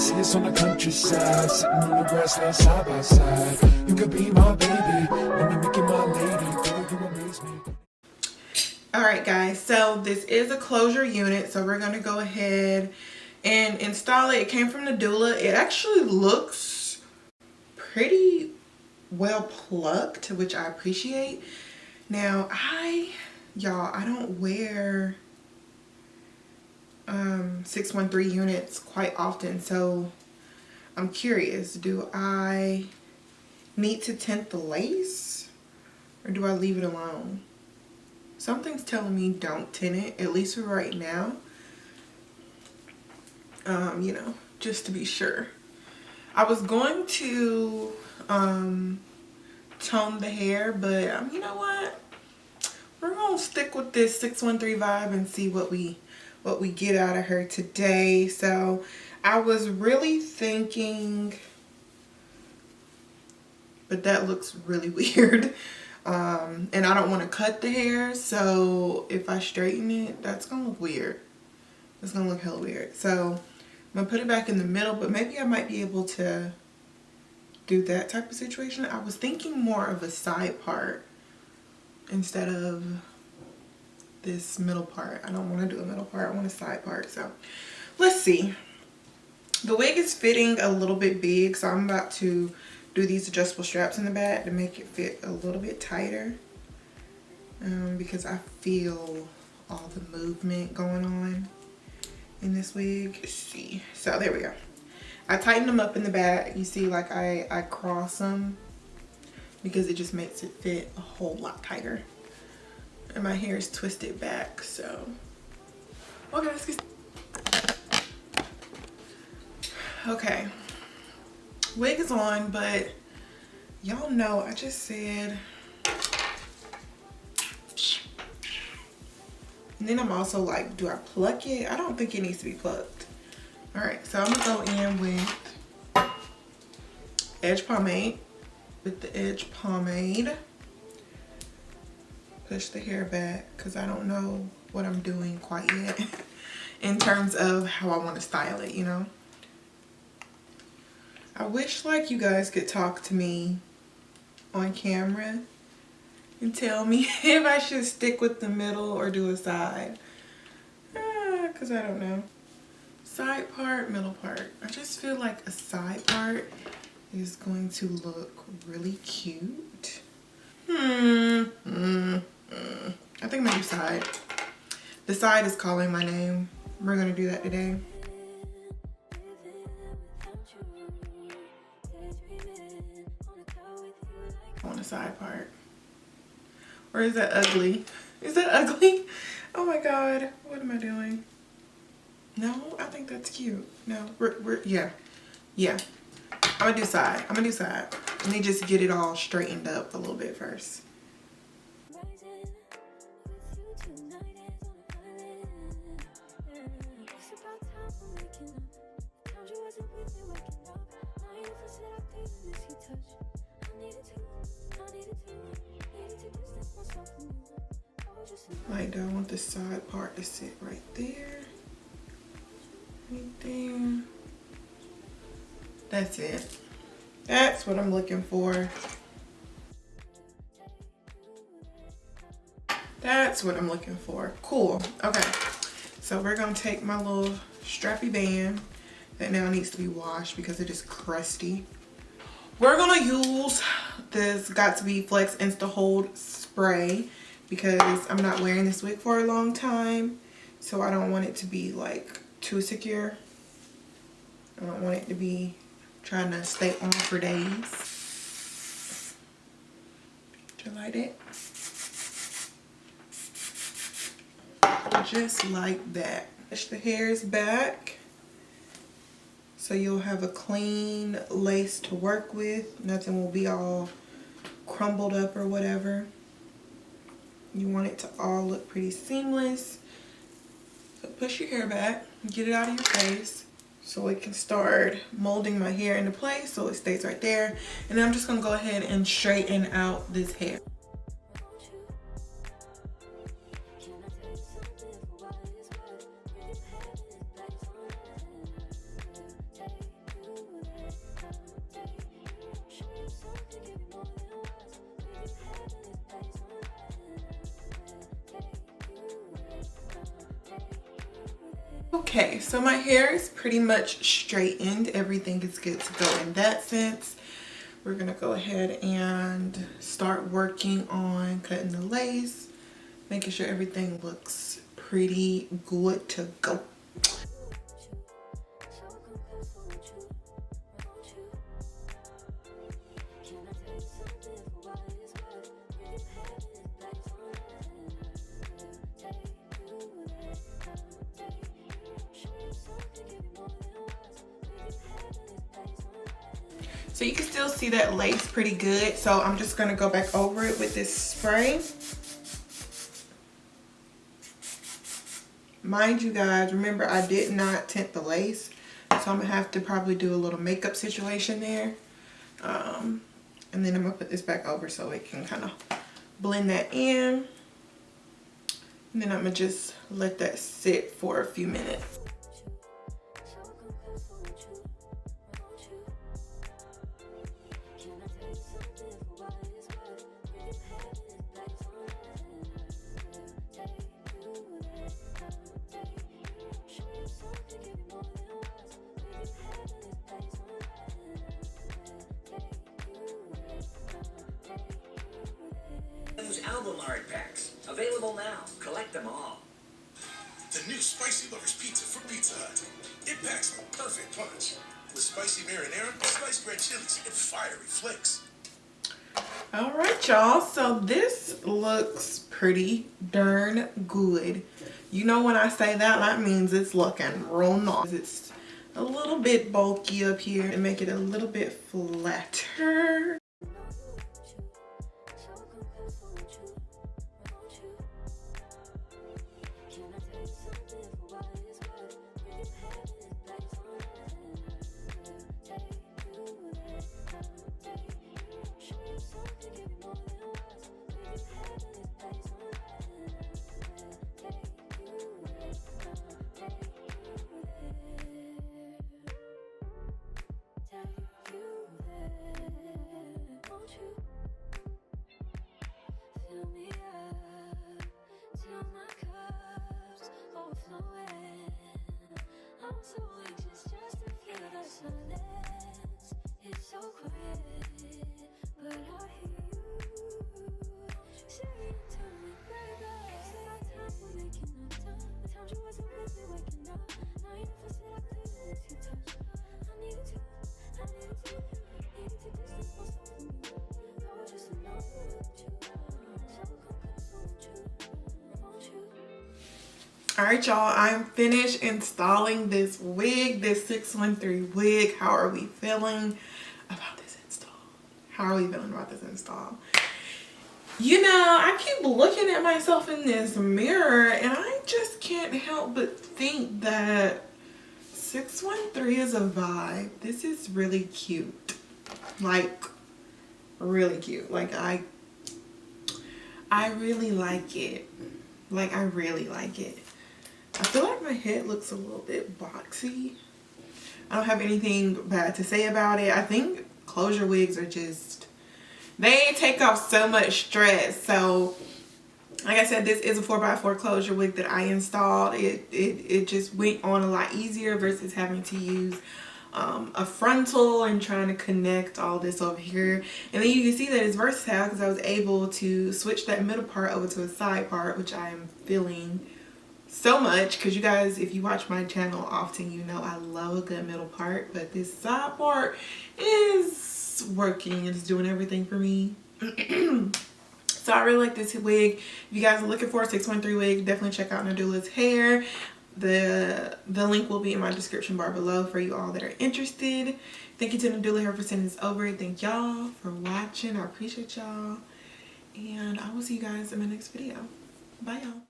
oasis on the countryside, sitting on the grassland side by side. You could be my baby, when you make it my lady, girl, you amaze me. Alright guys, so this is a closure unit, so we're going to go ahead and install it. It came from Nadula. It actually looks pretty well plucked, which I appreciate. Now y'all, I don't wear 613 units quite often, so I'm curious, do I need to tint the lace or do I leave it alone? Something's telling me don't tint it, at least for right now. You know, just to be sure. I was going to tone the hair, but you know what? We're gonna stick with this 613 vibe and see what we get out of her today. So I was really thinking, but that looks really weird. And I don't want to cut the hair, so if I straighten it, that's gonna look weird. It's gonna look hella weird. So I'm gonna put it back in the middle, but maybe I might be able to do that type of situation. I was thinking more of a side part instead of this middle part. I don't want to do a middle part, I want a side part. So let's see. The wig is fitting a little bit big, so I'm about to do these adjustable straps in the back to make it fit a little bit tighter, because I feel all the movement going on in this wig. Let's see. So there we go. I tightened them up in the back. You see, like I cross them because it just makes it fit a whole lot tighter. And my hair is twisted back, so okay, let's get. Okay, wig is on, but y'all know I just said, and then I'm also like, do I pluck it? I don't think it needs to be plucked. All right, so I'm gonna go in with edge pomade. With the edge pomade, push the hair back because I don't know what I'm doing quite yet in terms of how I want to style it, you know. I wish like you guys could talk to me on camera and tell me if I should stick with the middle or do a side, because I don't know. Side part, middle part. I just feel like a side part is going to look really cute. I think maybe side. The side is calling my name. We're gonna do that today. I want a side part. Or is that ugly? Is that ugly? Oh my god, what am I doing? No, I think that's cute. No, yeah. I'm gonna do side. Let me just get it all straightened up a little bit first. Like, do I want the side part to sit right there? Right there. That's it. That's what I'm looking for. That's what I'm looking for. Cool. Okay. So we're going to take my little strappy band that now needs to be washed because it is crusty. We're going to use this Got To Be Flex Insta Hold spray because I'm not wearing this wig for a long time. So I don't want it to be like too secure. I don't want it to be trying to stay on for days. Just like that. Just like that. Push the hairs back so you'll have a clean lace to work with. Nothing will be all crumbled up or whatever. You want it to all look pretty seamless. So push your hair back, get it out of your face so it can start molding my hair into place so it stays right there. And then I'm just gonna go ahead and straighten out this hair. Okay, so my hair is pretty much straightened. Everything is good to go in that sense. We're gonna go ahead and start working on cutting the lace, making sure everything looks pretty good to go. So you can still see that lace pretty good. So I'm just gonna go back over it with this spray. Mind you guys, remember I did not tint the lace. So I'm gonna have to probably do a little makeup situation there. And then I'm gonna put this back over so it can kind of blend that in. And then I'm gonna just let that sit for a few minutes. Album art packs. Available now. Collect them all. The new Spicy Lovers Pizza from Pizza Hut. It packs the perfect punch with spicy marinara, sliced red chilies, and fiery flakes. All right, y'all. So this looks pretty darn good. You know when I say that, that means it's looking real nice. It's a little bit bulky up here and make it a little bit flatter. All right, y'all, I'm finished installing this wig, this 613 wig. How are we feeling about this install? How are we feeling about this install? You know, I keep looking at myself in this mirror and I just can't help but think that 613 is a vibe. This is really cute. Like, really cute. Like, I really like it. Like, I really like it. I feel like my head looks a little bit boxy. I don't have anything bad to say about it. I think closure wigs are just, they take off so much stress. So like I said, this is a 4x4 closure wig that I installed. It just went on a lot easier versus having to use a frontal and trying to connect all this over here. And then you can see that it's versatile because I was able to switch that middle part over to a side part, which I am feeling so much, because you guys, if you watch my channel often, you know I love a good middle part, but this side part is working. It's doing everything for me. So I really like this wig. If you guys are looking for a 613 wig, definitely check out Nadula's hair. The link will be in my description bar below for you all that are interested. Thank you to Nadula Hair for sending this over. Thank y'all for watching. I appreciate y'all, and I will see you guys in my next video. Bye, y'all.